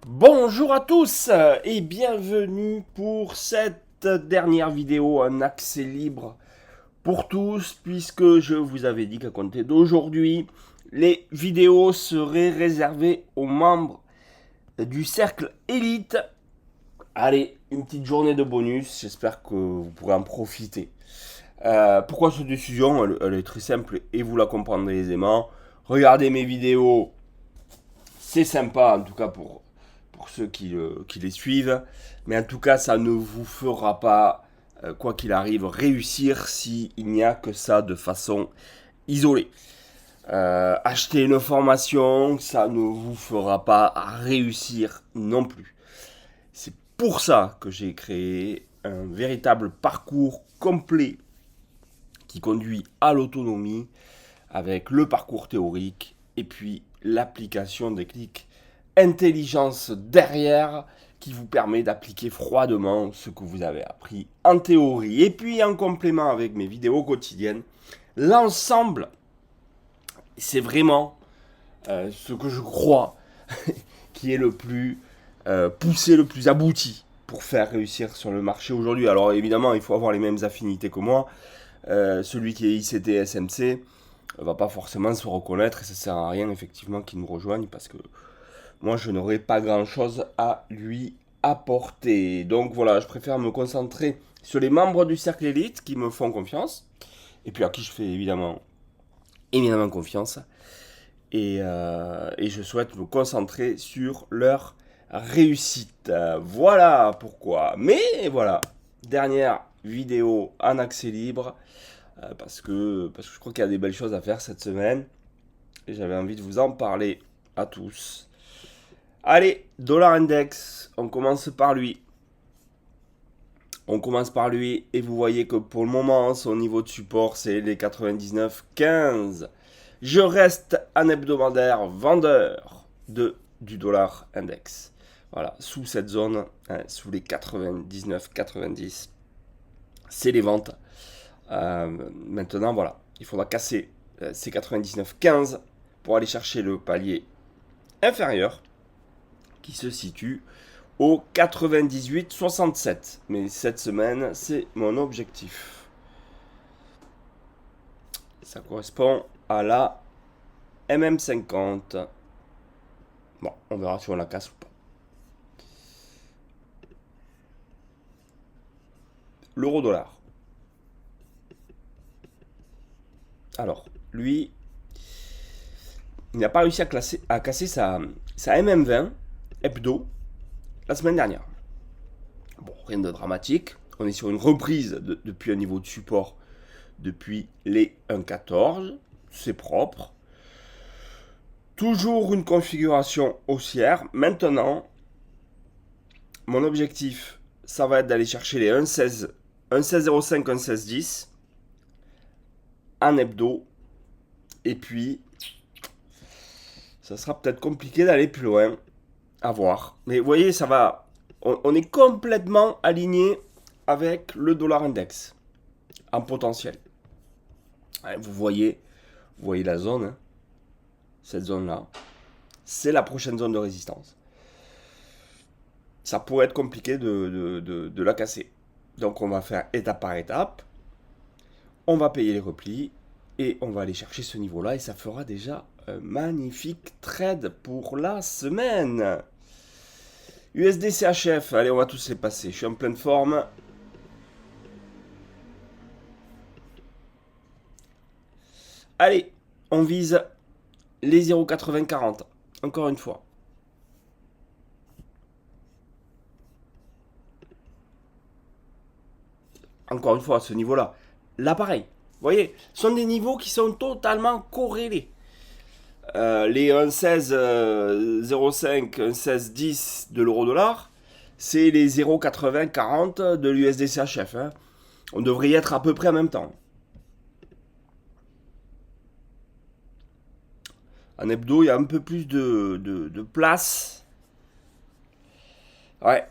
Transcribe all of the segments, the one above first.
Bonjour à tous et bienvenue pour cette dernière vidéo en accès libre pour tous, puisque je vous avais dit qu'à compter d'aujourd'hui, les vidéos seraient réservées aux membres du cercle élite. Allez, une petite journée de bonus, j'espère que vous pourrez en profiter. Pourquoi cette décision elle est très simple et vous la comprendrez aisément. Regardez mes vidéos, c'est sympa en tout cas pour ceux qui les suivent. Mais en tout cas, ça ne vous fera pas, quoi qu'il arrive, réussir s'il n'y a que ça de façon isolée. Acheter une formation, ça ne vous fera pas réussir non plus. C'est pour ça que j'ai créé un véritable parcours complet qui conduit à l'autonomie avec le parcours théorique et puis l'application des clics intelligence derrière qui vous permet d'appliquer froidement ce que vous avez appris en théorie. Et puis en complément avec mes vidéos quotidiennes, l'ensemble, c'est vraiment ce que je crois qui est le plus poussé, le plus abouti pour faire réussir sur le marché aujourd'hui. Alors évidemment, il faut avoir les mêmes affinités que moi. Celui qui est ICT SMC va pas forcément se reconnaître et ça sert à rien effectivement qu'il nous rejoigne parce que moi je n'aurai pas grand chose à lui apporter. Donc voilà, je préfère me concentrer sur les membres du cercle élite qui me font confiance et puis à qui je fais évidemment confiance et je souhaite me concentrer sur leur réussite. Voilà pourquoi. Mais voilà, dernière vidéo en accès libre parce que je crois qu'il y a des belles choses à faire cette semaine et j'avais envie de vous en parler à tous. Allez, dollar index, on commence par lui. On commence par lui et vous voyez que pour le moment, son niveau de support, c'est les 99,15. Je reste un hebdomadaire vendeur du dollar index. Voilà, sous cette zone, hein, sous les 99,90, c'est les ventes. Maintenant, voilà, il faudra casser ces 99,15 pour aller chercher le palier inférieur qui se situe au 98,67. Mais cette semaine, c'est mon objectif. Ça correspond à la MM50. Bon, on verra si on la casse ou pas. L'euro-dollar. Alors, lui, il n'a pas réussi à casser sa MM20 hebdo la semaine dernière. Bon, rien de dramatique. On est sur une reprise depuis un niveau de support depuis les 1,14. C'est propre. Toujours une configuration haussière. Maintenant, mon objectif, ça va être d'aller chercher les 1,16, 1,1605, 1,1610 en hebdo. Et puis, ça sera peut-être compliqué d'aller plus loin. À voir. Mais vous voyez, ça va. On est complètement aligné avec le dollar index en potentiel. Vous voyez la zone, hein, cette zone-là, c'est la prochaine zone de résistance. Ça pourrait être compliqué de la casser. Donc on va faire étape par étape. On va payer les replis et on va aller chercher ce niveau-là et ça fera déjà un magnifique trade pour la semaine. USD CHF, allez, on va tous les passer. Je suis en pleine forme. Allez, on vise les 0,8040. Encore une fois. Encore une fois, à ce niveau-là. Là, pareil. Vous voyez, ce sont des niveaux qui sont totalement corrélés. Les 1,1605, 1,1610 de l'euro-dollar, c'est les 0,8040 de l'USD CHF. Hein. On devrait y être à peu près en même temps. En hebdo, il y a un peu plus de place. Ouais.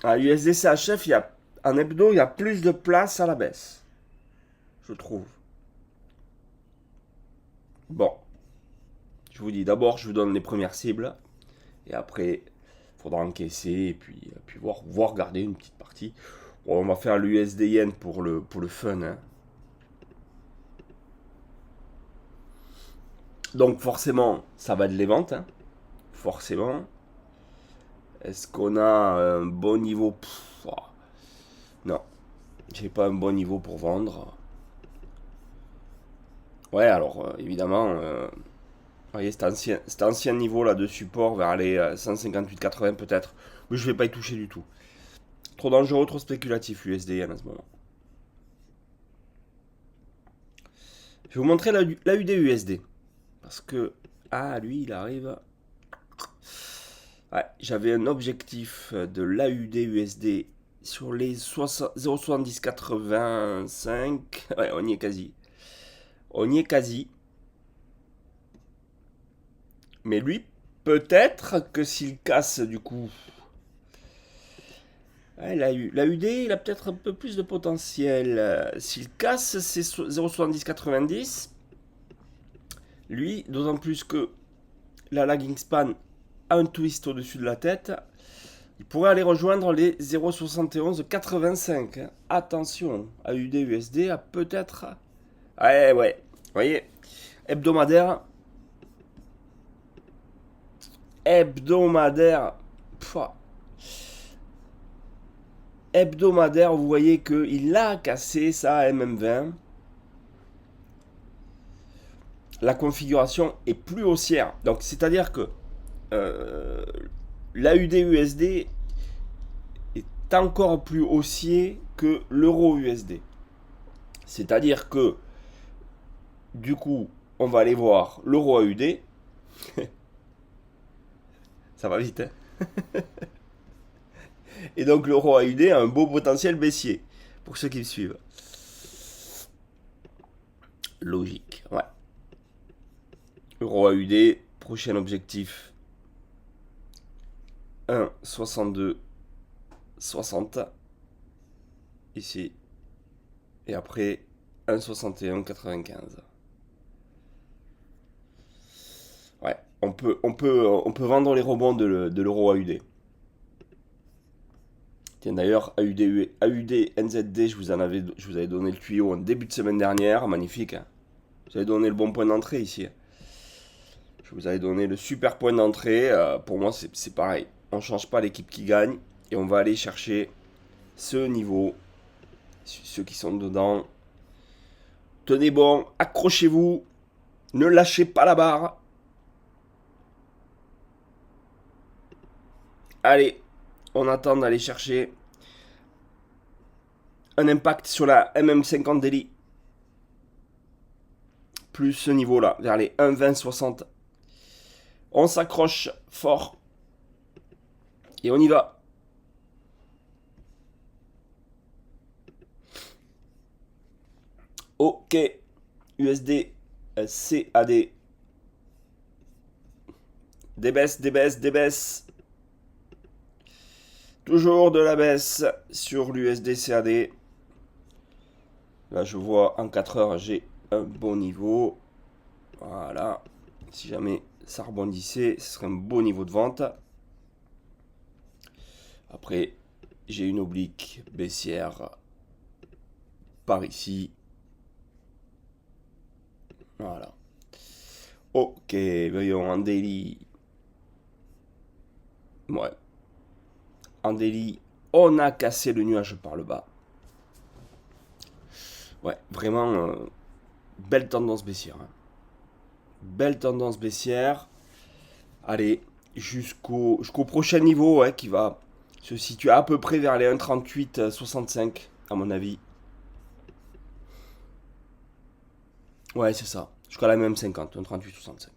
À l'USD CHF, en hebdo, il y a plus de place à la baisse. Je trouve. Bon. Je vous dis, d'abord, je vous donne les premières cibles. Et après, faudra encaisser et puis voir garder une petite partie. Bon, on va faire l'USD Yen pour le fun. Hein. Donc forcément, ça va de les ventes. Hein. Forcément. Est-ce qu'on a un bon niveau? Non. J'ai pas un bon niveau pour vendre. Ouais, alors évidemment, vous voyez cet ancien niveau là de support vers les 158,80 peut-être. Mais je vais pas y toucher du tout. Trop dangereux, trop spéculatif l'USDN à ce moment. Je vais vous montrer l'AUD USD. Parce que, lui il arrive. Ouais, j'avais un objectif de l'AUD USD sur les 0,7085. Ouais, on y est quasi. On y est quasi. Mais lui, peut-être que s'il casse du coup. Ouais, l'AUD, il a peut-être un peu plus de potentiel. S'il casse ses 0,7090, lui, d'autant plus que la lagging span a un twist au-dessus de la tête, il pourrait aller rejoindre les 0,7185. Attention, AUD USD a peut-être. Ouais. Vous voyez, hebdomadaire. Hebdomadaire, vous voyez qu'il a cassé sa MM20. La configuration est plus haussière. Donc, c'est-à-dire que l'AUD USD est encore plus haussier que l'euro USD. C'est-à-dire que, du coup, on va aller voir l'euro AUD. Ça va vite, hein. Et donc l'euro AUD a un beau potentiel baissier, pour ceux qui me suivent. Logique, ouais. Euro AUD, prochain objectif 1,6260 ici. Et après 1,6195. Ouais, on peut vendre les rebonds de l'euro AUD. Tiens, d'ailleurs, AUD NZD, je vous avais donné le tuyau en début de semaine dernière. Magnifique. Hein. Je vous avais donné le bon point d'entrée ici. Je vous avais donné le super point d'entrée. Pour moi, c'est pareil. On ne change pas l'équipe qui gagne. Et on va aller chercher ce niveau. Ceux qui sont dedans. Tenez bon, accrochez-vous. Ne lâchez pas la barre. Allez, on attend d'aller chercher un impact sur la MM50 Daily. Plus ce niveau-là, vers les 1,2060. On s'accroche fort. Et on y va. Ok. USD CAD. Des baisses. Toujours de la baisse sur l'USD CAD. Là, je vois en 4 heures, j'ai un bon niveau. Voilà. Si jamais ça rebondissait, ce serait un beau niveau de vente. Après, j'ai une oblique baissière par ici. Voilà. Ok, voyons en daily. Ouais. En daily, on a cassé le nuage par le bas. Ouais, vraiment, belle tendance baissière. Hein. Belle tendance baissière. Allez, jusqu'au prochain niveau, ouais, qui va se situer à peu près vers les 1,3865, à mon avis. Ouais, c'est ça. Jusqu'à la même 50, 1,3865.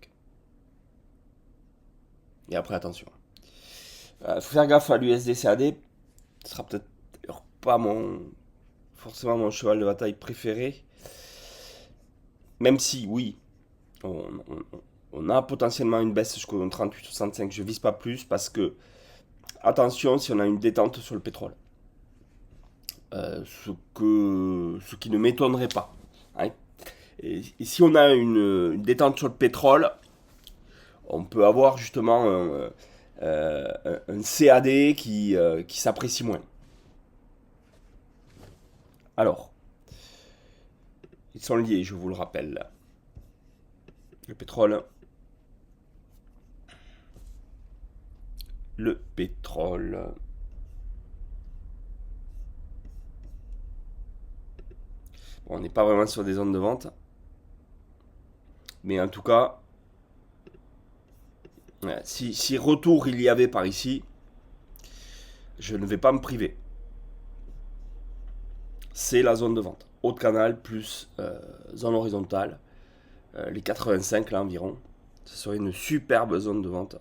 Et après, attention. Faut faire gaffe à l'USD CAD. Ce sera peut-être pas forcément mon cheval de bataille préféré. Même si, oui, on a potentiellement une baisse jusqu'au 38,65. Je vise pas plus parce que, attention, si on a une détente sur le pétrole. Ce qui ne m'étonnerait pas. Hein. Et si on a une détente sur le pétrole, on peut avoir justement un CAD qui s'apprécie moins. Alors, ils sont liés, je vous le rappelle. Le pétrole. Le pétrole. Bon, on n'est pas vraiment sur des zones de vente. Mais en tout cas, si retour il y avait par ici, je ne vais pas me priver. C'est la zone de vente. Haut de canal plus zone horizontale. Les 85 là environ. Ce serait une superbe zone de vente.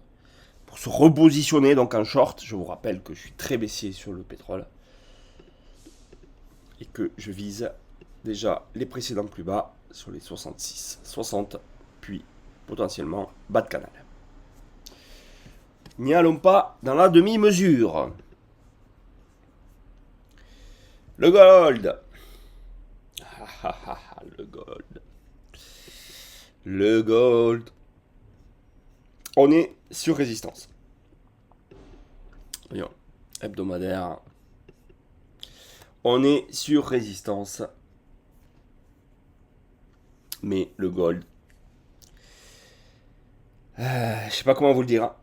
Pour se repositionner donc en short, je vous rappelle que je suis très baissier sur le pétrole. Et que je vise déjà les précédents plus bas sur les 66, 60, puis potentiellement bas de canal. N'y allons pas dans la demi-mesure. Le gold. Le gold. Le gold. On est sur résistance. Voyons. Hebdomadaire. On est sur résistance. Mais le gold. Je sais pas comment vous le dire.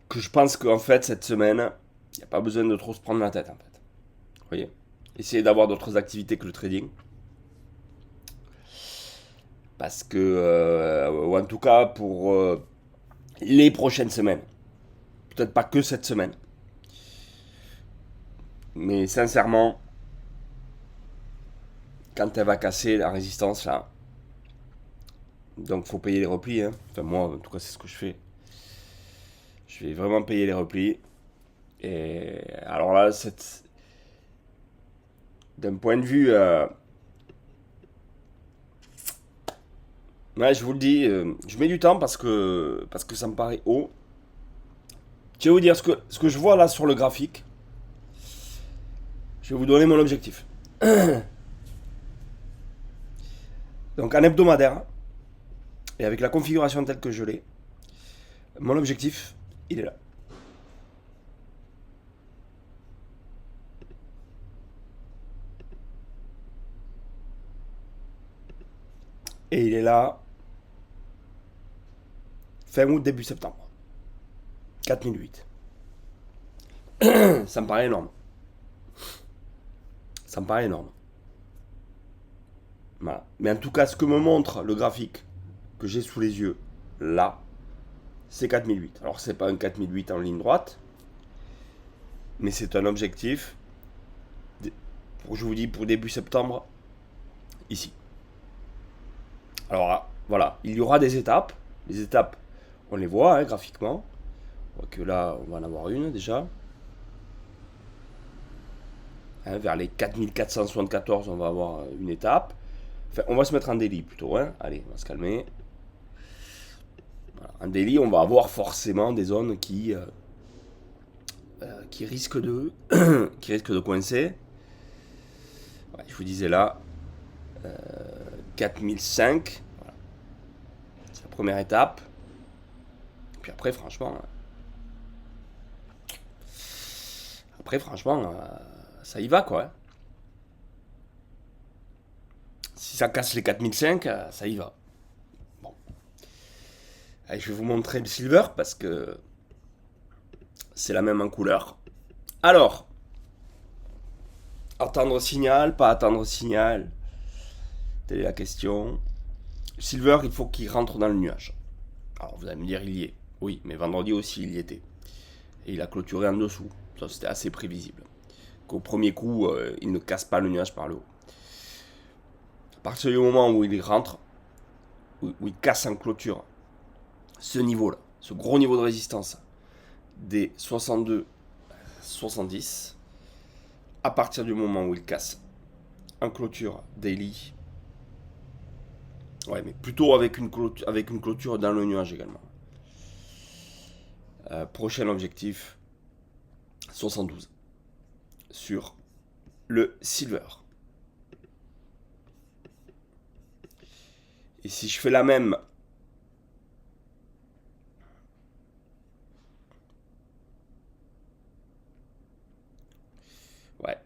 Que je pense qu'en fait, cette semaine, il n'y a pas besoin de trop se prendre la tête, en fait. Vous voyez ? Essayez d'avoir d'autres activités que le trading. Parce que, ou en tout cas pour les prochaines semaines. Peut-être pas que cette semaine. Mais sincèrement, quand elle va casser la résistance là, donc faut payer les replis. Hein. Enfin moi, en tout cas c'est ce que je fais. Je vais vraiment payer les replis. Et alors là, d'un point de vue... ouais, je vous le dis, je mets du temps parce que ça me paraît haut. Je vais vous dire ce que je vois là sur le graphique. Je vais vous donner mon objectif. Donc en hebdomadaire, et avec la configuration telle que je l'ai, mon objectif, il est là. Et il est là, fin août, début septembre. 4008. Ça me paraît énorme. Ça me paraît énorme. Voilà. Mais en tout cas, ce que me montre le graphique que j'ai sous les yeux, là, c'est 4008. Alors, c'est pas un 4008 en ligne droite, mais c'est un objectif, je vous dis, pour début septembre, ici. Alors, voilà, il y aura des étapes. Les étapes, on les voit hein, graphiquement. On voit que là, on va en avoir une déjà. Hein, vers les 4474, on va avoir une étape. Enfin, on va se mettre en daily plutôt. Hein. Allez, on va se calmer. Voilà. En daily, on va avoir forcément des zones qui risquent de coincer. Ouais, je vous disais là, 4005. Voilà. C'est la première étape. Puis après, franchement... ça y va quoi. Si ça casse les 4005, ça y va. Bon. Allez, je vais vous montrer le silver parce que c'est la même en couleur. Alors, attendre signal, pas attendre signal. Telle est la question. Silver, il faut qu'il rentre dans le nuage. Alors vous allez me dire, il y est. Oui, mais vendredi aussi, il y était. Et il a clôturé en dessous. Ça, c'était assez prévisible. Qu'au premier coup, il ne casse pas le nuage par le haut. À partir du moment où il rentre, où il casse en clôture ce niveau-là, ce gros niveau de résistance des 62, 70, à partir du moment où il casse en clôture daily, ouais, mais plutôt avec une clôture dans le nuage également. Prochain objectif, 72 sur le silver. Et si je fais la même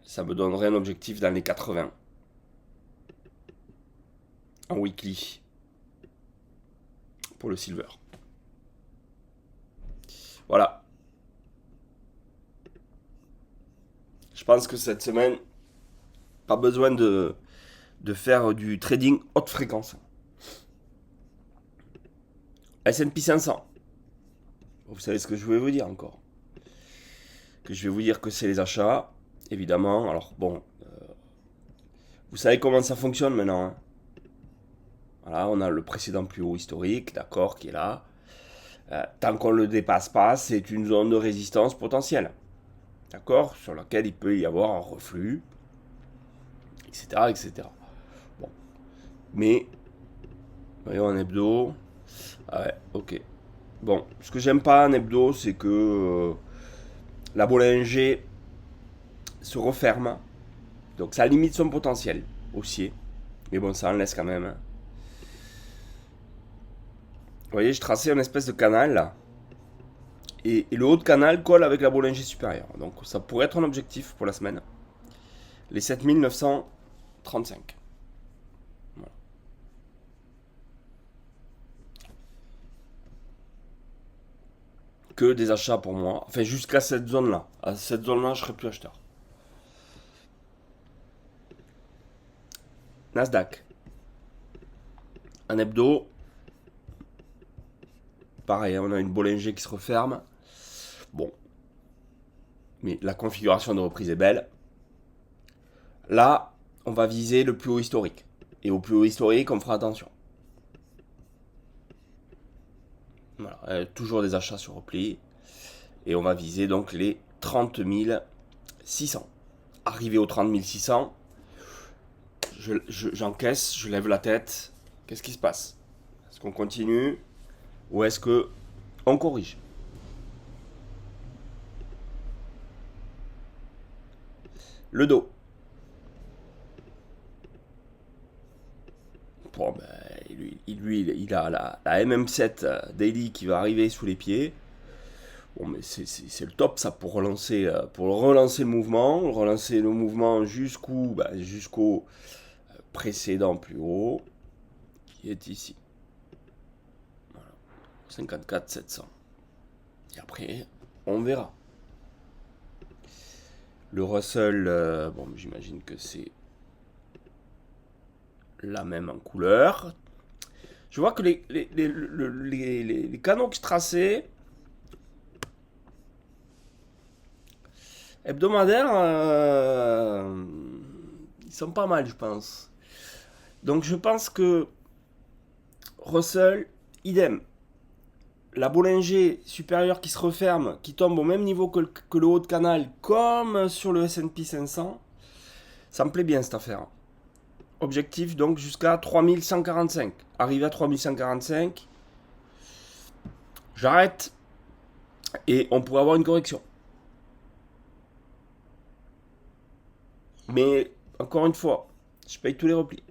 Ça me donnerait un objectif dans les 80. En weekly. Pour le silver. Voilà. Je pense que cette semaine, pas besoin de faire du trading haute fréquence. S&P 500. Vous savez ce que je voulais vous dire encore. Que je vais vous dire que c'est les achats, évidemment. Alors bon, vous savez comment ça fonctionne maintenant. Hein. Voilà, on a le précédent plus haut historique, d'accord, qui est là. Tant qu'on ne le dépasse pas, c'est une zone de résistance potentielle. D'accord, sur laquelle il peut y avoir un reflux, etc. etc. Bon. Mais, voyons en hebdo. Ah ouais, ok. Bon, ce que j'aime pas en hebdo, c'est que la Bollinger se referme. Donc ça limite son potentiel haussier. Mais bon, ça en laisse quand même. Hein. Vous voyez, je traçais une espèce de canal là. Et le haut de canal colle avec la Bollinger supérieure. Donc ça pourrait être un objectif pour la semaine. Les 7935. Voilà. Que des achats pour moi. Enfin, jusqu'à cette zone-là. À cette zone-là, je ne serai plus acheteur. Nasdaq. Un hebdo. Pareil, on a une Bollinger qui se referme. Bon. Mais la configuration de reprise est belle. Là, on va viser le plus haut historique. Et au plus haut historique, on fera attention. Voilà, toujours des achats sur repli. Et on va viser donc les 30 600. Arrivé aux 30 600, j'encaisse, je lève la tête. Qu'est-ce qui se passe? Est-ce qu'on continue ou est-ce que on corrige? Le dos. Bon, ben, il a la MM7 Daily qui va arriver sous les pieds. Bon, mais c'est le top ça pour relancer le mouvement jusqu'où jusqu'au précédent plus haut qui est ici. Voilà. 54 700. Et après, on verra. Le Russell, bon, j'imagine que c'est la même en couleur. Je vois que les canaux qui se traçaient hebdomadaires, ils sont pas mal, je pense. Donc je pense que Russell, idem. La Bollinger supérieure qui se referme, qui tombe au même niveau que le haut de canal, comme sur le S&P 500, ça me plaît bien cette affaire. Objectif donc jusqu'à 3145. Arrivé à 3145, j'arrête et on pourrait avoir une correction. Mais encore une fois, je paye tous les replis.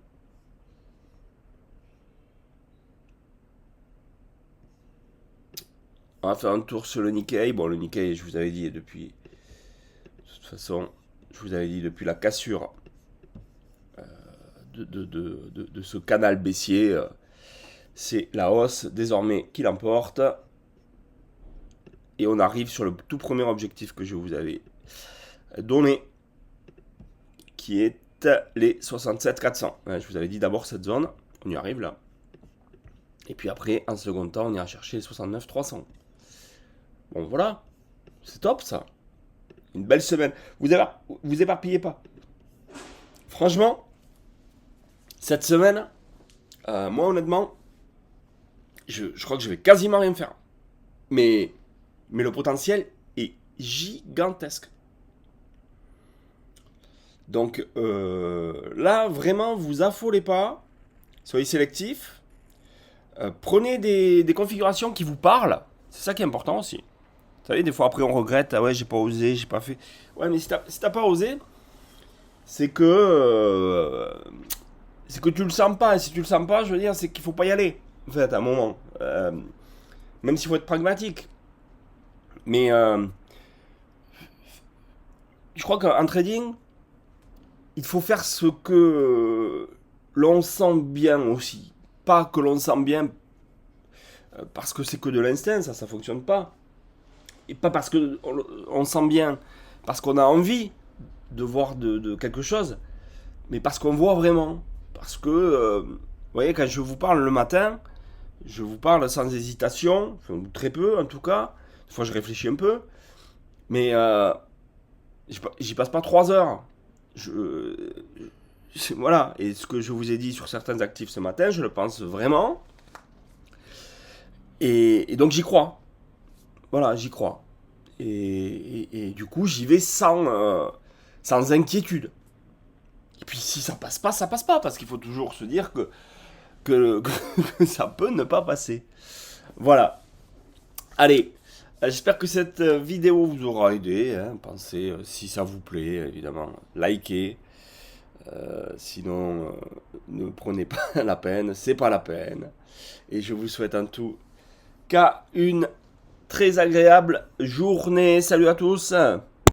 On va faire un tour sur le Nikkei. Bon, le Nikkei, je vous avais dit depuis... De toute façon, je vous avais dit depuis la cassure de ce canal baissier, c'est la hausse désormais qui l'emporte. Et on arrive sur le tout premier objectif que je vous avais donné, qui est les 67 400. Je vous avais dit d'abord cette zone, on y arrive là. Et puis après, en second temps, on ira chercher les 69 300. Bon voilà, c'est top ça. Une belle semaine. Vous éparpillez pas. Franchement, cette semaine, moi honnêtement, je crois que je vais quasiment rien faire. Mais le potentiel est gigantesque. Donc là, vraiment, vous affolez pas. Soyez sélectifs. Prenez des configurations qui vous parlent. C'est ça qui est important aussi. Vous savez, des fois après on regrette, ah ouais, j'ai pas osé, j'ai pas fait. Ouais, mais si t'as pas osé, c'est que tu le sens pas. Et si tu le sens pas, je veux dire, c'est qu'il faut pas y aller. En fait, à un moment. Même s'il faut être pragmatique. Mais je crois qu'en trading, il faut faire ce que l'on sent bien aussi. Pas que l'on sent bien parce que c'est que de l'instinct, ça fonctionne pas. Et pas parce que on sent bien, parce qu'on a envie de voir de quelque chose, mais parce qu'on voit vraiment. Parce que, vous voyez, quand je vous parle le matin, je vous parle sans hésitation, enfin, ou très peu en tout cas. Des fois, je réfléchis un peu, mais j'y passe pas 3 heures. Voilà, et ce que je vous ai dit sur certains actifs ce matin, je le pense vraiment. Et donc, j'y crois. Voilà, j'y crois. Et du coup, j'y vais sans inquiétude. Et puis, si ça passe pas, ça passe pas, parce qu'il faut toujours se dire que ça peut ne pas passer. Voilà. Allez, j'espère que cette vidéo vous aura aidé. Hein. Pensez, si ça vous plaît, évidemment, likez. Sinon, ne prenez pas la peine, c'est pas la peine. Et je vous souhaite en tout cas une très agréable journée. Salut à tous!